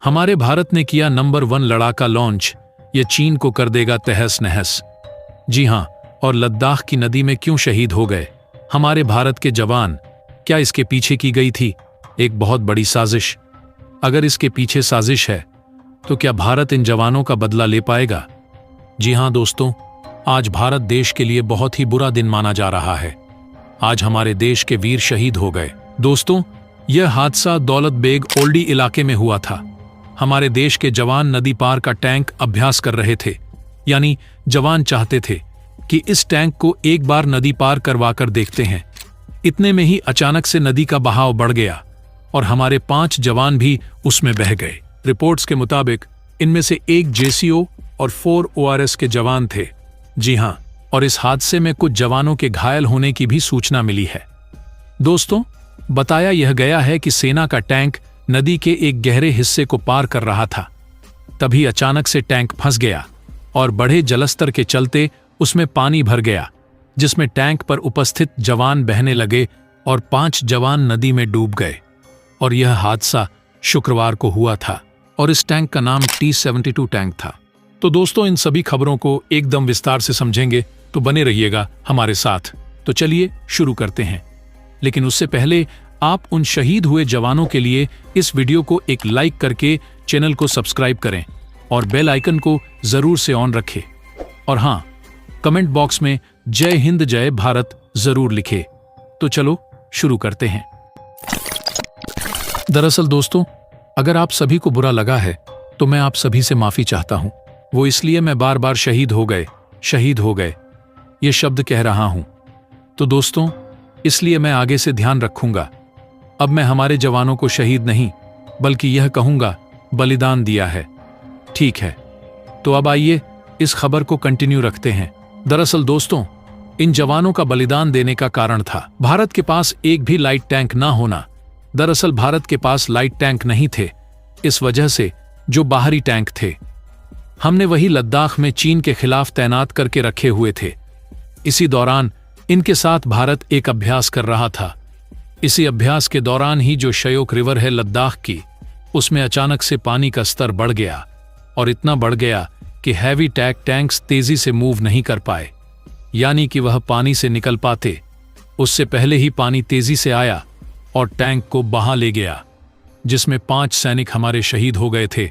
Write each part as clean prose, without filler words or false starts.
हमारे भारत ने किया नंबर 1 लड़ाका लॉन्च, यह चीन को कर देगा तहस नहस। जी हां, और लद्दाख की नदी में क्यों शहीद हो गए हमारे भारत के जवान? क्या इसके पीछे की गई थी एक बहुत बड़ी साजिश? अगर इसके पीछे साजिश है तो क्या भारत इन जवानों का बदला ले पाएगा? जी हां दोस्तों, आज भारत देश के लिए बहुत ही बुरा दिन माना जा रहा है। आज हमारे देश के वीर शहीद हो गए। दोस्तों, यह हादसा दौलत बेग ओल्डी इलाके में हुआ था। हमारे देश के जवान नदी पार का टैंक अभ्यास कर रहे थे, यानी जवान चाहते थे कि इस टैंक को एक बार नदी पार करवा कर देखते हैं। इतने में ही अचानक से नदी का बहाव बढ़ गया और हमारे 5 जवान भी उसमें बह गए। रिपोर्ट्स के मुताबिक इनमें से एक जेसीओ और 4 ओआरएस के जवान थे। जी हां, और इस हादसे में कुछ जवानों के घायल होने की भी सूचना मिली है। दोस्तों, बताया यह गया है कि सेना का टैंक नदी के एक गहरे हिस्से को पार कर रहा था। तभी अचानक से टैंक फंस गया और बढ़े जलस्तर के चलते उसमें पानी भर गया, जिसमें टैंक पर उपस्थित जवान बहने लगे और 5 जवान नदी में डूब गए। और यह हादसा शुक्रवार को हुआ था और इस टैंक का नाम T-72 टैंक था। तो दोस्तों, इन सभी खबरों को एकदम विस्तार से समझेंगे, तो बने रहिएगा हमारे साथ। तो चलिए शुरू करते हैं। लेकिन उससे पहले आप उन शहीद हुए जवानों के लिए इस वीडियो को एक लाइक करके चैनल को सब्सक्राइब करें और बेल आइकन को जरूर से ऑन रखें। और हाँ, कमेंट बॉक्स में जय हिंद जय भारत जरूर लिखें। तो चलो शुरू करते हैं। दरअसल दोस्तों, अगर आप सभी को बुरा लगा है तो मैं आप सभी से माफी चाहता हूं। वो इसलिए मैं बार बार शहीद हो गए ये शब्द कह रहा हूं। तो दोस्तों, इसलिए मैं आगे से ध्यान रखूंगा। अब मैं हमारे जवानों को शहीद नहीं बल्कि यह कहूंगा बलिदान दिया है। ठीक है, तो अब आइए इस खबर को कंटिन्यू रखते हैं। दरअसल दोस्तों, इन जवानों का बलिदान देने का कारण था भारत के पास एक भी लाइट टैंक ना होना। दरअसल भारत के पास लाइट टैंक नहीं थे, इस वजह से जो बाहरी टैंक थे हमने वही लद्दाख में चीन के खिलाफ तैनात करके रखे हुए थे। इसी दौरान इनके साथ भारत एक अभ्यास कर रहा था। इसी अभ्यास के दौरान ही जो श्योक रिवर है लद्दाख की, उसमें अचानक से पानी का स्तर बढ़ गया और इतना बढ़ गया कि हैवी टैंक्स तेजी से मूव नहीं कर पाए, यानी कि वह पानी से निकल पाते उससे पहले ही पानी तेजी से आया और टैंक को बहा ले गया, जिसमें 5 सैनिक हमारे शहीद हो गए थे,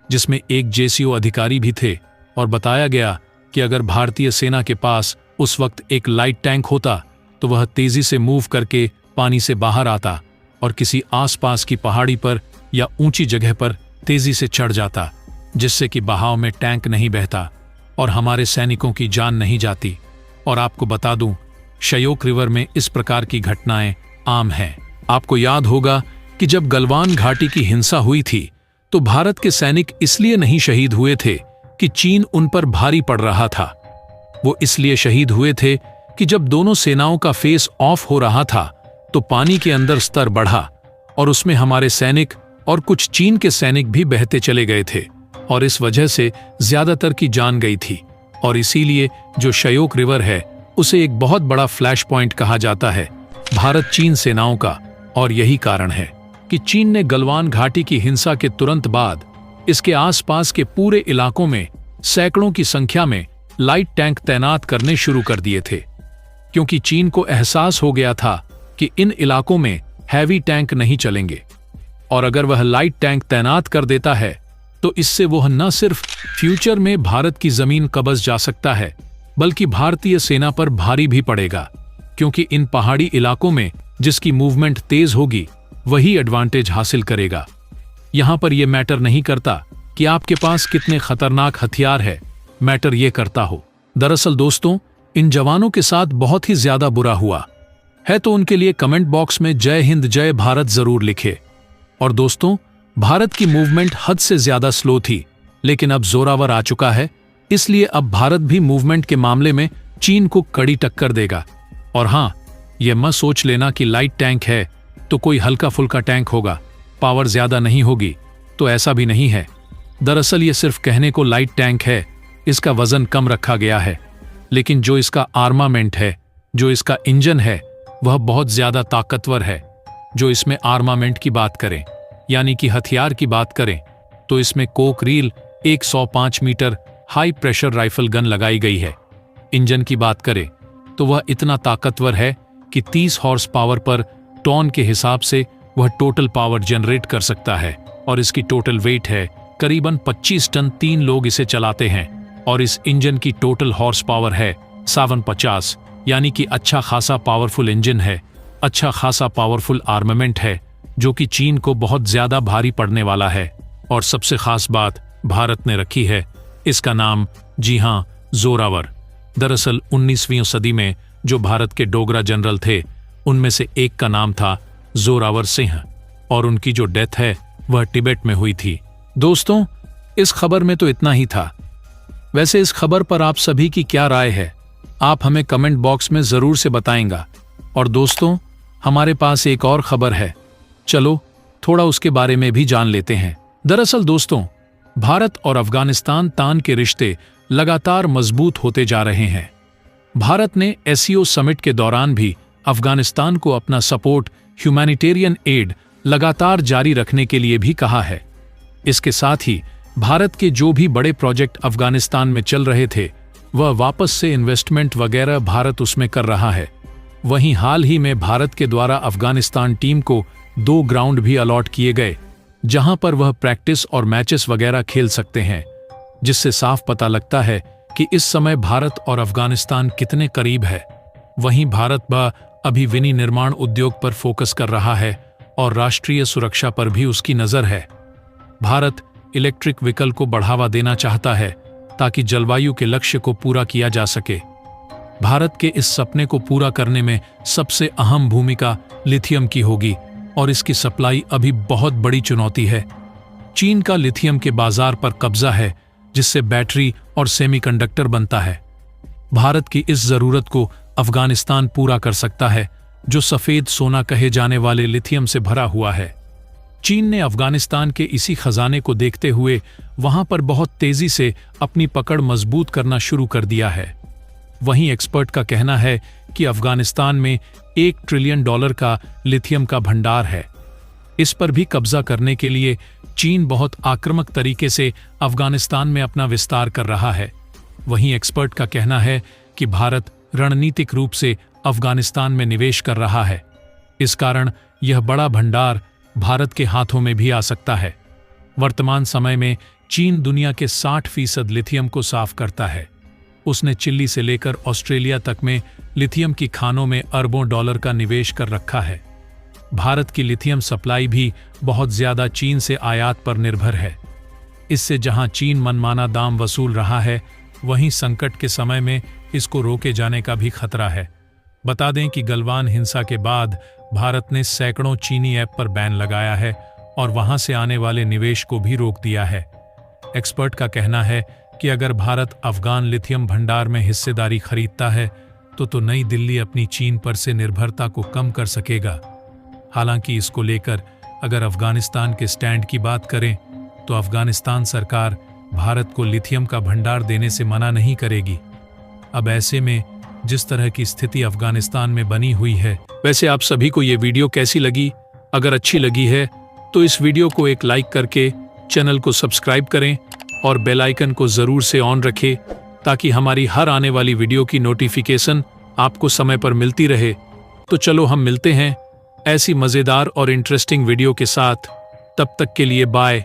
जिसमें एक जेसीओ अधिकारी भी थे। और बताया गया कि अगर भारतीय सेना के पास उस वक्त एक लाइट टैंक होता तो वह तेजी से मूव करके पानी से बाहर आता और किसी आसपास की पहाड़ी पर या ऊंची जगह पर तेजी से चढ़ जाता, जिससे कि बहाव में टैंक नहीं बहता और हमारे सैनिकों की जान नहीं जाती। और आपको बता दूं, श्योक रिवर में इस प्रकार की घटनाएं आम हैं। आपको याद होगा कि जब गलवान घाटी की हिंसा हुई थी तो भारत के सैनिक इसलिए नहीं शहीद हुए थे कि चीन उन पर भारी पड़ रहा था। वो इसलिए शहीद हुए थे कि जब दोनों सेनाओं का फेस ऑफ हो रहा था तो पानी के अंदर स्तर बढ़ा और उसमें हमारे सैनिक और कुछ चीन के सैनिक भी बहते चले गए थे और इस वजह से ज्यादातर की जान गई थी। और इसीलिए जो श्योक रिवर है उसे एक बहुत बड़ा फ्लैश पॉइंट कहा जाता है भारत चीन सेनाओं का। और यही कारण है कि चीन ने गलवान घाटी की हिंसा के तुरंत बाद इसके आसपास के पूरे इलाकों में सैकड़ों की संख्या में लाइट टैंक तैनात करने शुरू कर दिए थे, क्योंकि चीन को एहसास हो गया था कि इन इलाकों में हैवी टैंक नहीं चलेंगे और अगर वह लाइट टैंक तैनात कर देता है तो इससे वह न सिर्फ फ्यूचर में भारत की जमीन कब्ज जा सकता है बल्कि भारतीय सेना पर भारी भी पड़ेगा, क्योंकि इन पहाड़ी इलाकों में जिसकी मूवमेंट तेज होगी वही एडवांटेज हासिल करेगा। यहां पर यह मैटर नहीं करता कि आपके पास कितने खतरनाक हथियार है, मैटर यह करता हो। दरअसल दोस्तों, इन जवानों के साथ बहुत ही ज्यादा बुरा हुआ है, तो उनके लिए कमेंट बॉक्स में जय हिंद जय भारत जरूर लिखे। और दोस्तों, भारत की मूवमेंट हद से ज्यादा स्लो थी, लेकिन अब जोरावर आ चुका है, इसलिए अब भारत भी मूवमेंट के मामले में चीन को कड़ी टक्कर देगा। और हां, यह मत सोच लेना कि लाइट टैंक है तो कोई हल्का फुल्का टैंक होगा, पावर ज्यादा नहीं होगी, तो ऐसा भी नहीं है। दरअसल ये सिर्फ कहने को लाइट टैंक है, इसका वजन कम रखा गया है, लेकिन जो इसका आर्मामेंट है, जो इसका इंजन है, वह बहुत ज्यादा ताकतवर है। जो इसमें आर्मामेंट की बात करें, यानी कि हथियार की बात करें, तो इसमें कोक रील 105 metre high pressure rifle gun लगाई गई है। इंजन की बात करें तो वह इतना ताकतवर है कि 30 हॉर्स पावर पर टॉन के हिसाब से वह टोटल पावर जनरेट कर सकता है और इसकी टोटल वेट है करीबन 25 टन। 3 लोग इसे चलाते हैं और इस इंजन की टोटल हॉर्स पावर है 750, यानी कि अच्छा खासा पावरफुल इंजन है, अच्छा खासा पावरफुल आर्मामेंट है, जो कि चीन को बहुत ज्यादा भारी पड़ने वाला है। और सबसे खास बात भारत ने रखी है इसका नाम, जी हां, जोरावर। दरअसल 19वीं सदी में जो भारत के डोगरा जनरल थे उनमें से एक का नाम था जोरावर सिंह और उनकी जो डेथ है वह तिब्बत में हुई थी। दोस्तों, इस खबर में तो इतना ही था। वैसे इस खबर पर आप सभी की क्या राय है, आप हमें कमेंट बॉक्स में जरूर से बताएंगा। और दोस्तों, हमारे पास एक और खबर है, चलो थोड़ा उसके बारे में भी जान लेते हैं। दरअसल दोस्तों, भारत और अफगानिस्तान तान के रिश्ते लगातार मजबूत होते जा रहे हैं। भारत ने एससीओ समिट के दौरान भी अफगानिस्तान को अपना सपोर्ट, ह्यूमैनिटेरियन एड लगातार जारी रखने के लिए भी कहा है। इसके साथ ही भारत के जो भी बड़े प्रोजेक्ट अफगानिस्तान में चल रहे थे वह वापस से इन्वेस्टमेंट वगैरह भारत उसमें कर रहा है। वहीं हाल ही में भारत के द्वारा अफगानिस्तान टीम को 2 ग्राउंड भी अलॉट किए गए जहां पर वह प्रैक्टिस और मैचेस वगैरह खेल सकते हैं, जिससे साफ पता लगता है कि इस समय भारत और अफगानिस्तान कितने करीब है। वहीं भारत अभी विनिर्माण उद्योग पर फोकस कर रहा है और राष्ट्रीय सुरक्षा पर भी उसकी नजर है। भारत इलेक्ट्रिक व्हीकल को बढ़ावा देना चाहता है ताकि जलवायु के लक्ष्य को पूरा किया जा सके। भारत के इस सपने को पूरा करने में सबसे अहम भूमिका लिथियम की होगी और इसकी सप्लाई अभी बहुत बड़ी चुनौती है। चीन का लिथियम के बाजार पर कब्जा है, जिससे बैटरी और सेमीकंडक्टर बनता है। भारत की इस जरूरत को अफगानिस्तान पूरा कर सकता है, जो सफेद सोना कहे जाने वाले लिथियम से भरा हुआ है। चीन ने अफगानिस्तान के इसी खजाने को देखते हुए वहां पर बहुत तेजी से अपनी पकड़ मजबूत करना शुरू कर दिया है। वहीं एक्सपर्ट का कहना है कि अफगानिस्तान में $1 ट्रिलियन का लिथियम का भंडार है। इस पर भी कब्जा करने के लिए चीन बहुत आक्रामक तरीके से अफगानिस्तान में अपना विस्तार कर रहा है। वहीं एक्सपर्ट का कहना है कि भारत रणनीतिक रूप से अफगानिस्तान में निवेश कर रहा है। इस कारण यह बड़ा भंडार भारत के हाथों में भी आ सकता है। वर्तमान समय में चीन दुनिया के 60% लिथियम को साफ करता है। उसने चिली से लेकर ऑस्ट्रेलिया तक में लिथियम की खानों में अरबों डॉलर का निवेश कर रखा है। भारत की लिथियम सप्लाई भी बहुत ज्यादा चीन से आयात पर निर्भर है। इससे जहां चीन मनमाना दाम वसूल रहा है, वहीं संकट के समय में इसको रोके जाने का भी खतरा है। बता दें कि गलवान हिंसा के बाद भारत ने सैकड़ों चीनी ऐप पर बैन लगाया है और वहां से आने वाले निवेश को भी रोक दिया है। एक्सपर्ट का कहना है कि अगर भारत अफगान लिथियम भंडार में हिस्सेदारी खरीदता है तो नई दिल्ली अपनी चीन पर से निर्भरता को कम कर सकेगा। हालांकि इसको लेकर अगर अफगानिस्तान के स्टैंड की बात करें तो अफगानिस्तान सरकार भारत को लिथियम का भंडार देने से मना नहीं करेगी। अब ऐसे में जिस तरह की स्थिति अफगानिस्तान में बनी हुई है, वैसे आप सभी को ये वीडियो कैसी लगी? अगर अच्छी लगी है तो इस वीडियो को एक लाइक करके चैनल को सब्सक्राइब करें और बेल आइकन को जरूर से ऑन रखें ताकि हमारी हर आने वाली वीडियो की नोटिफिकेशन आपको समय पर मिलती रहे। तो चलो हम मिलते हैं ऐसी मजेदार और इंटरेस्टिंग वीडियो के साथ। तब तक के लिए बाय।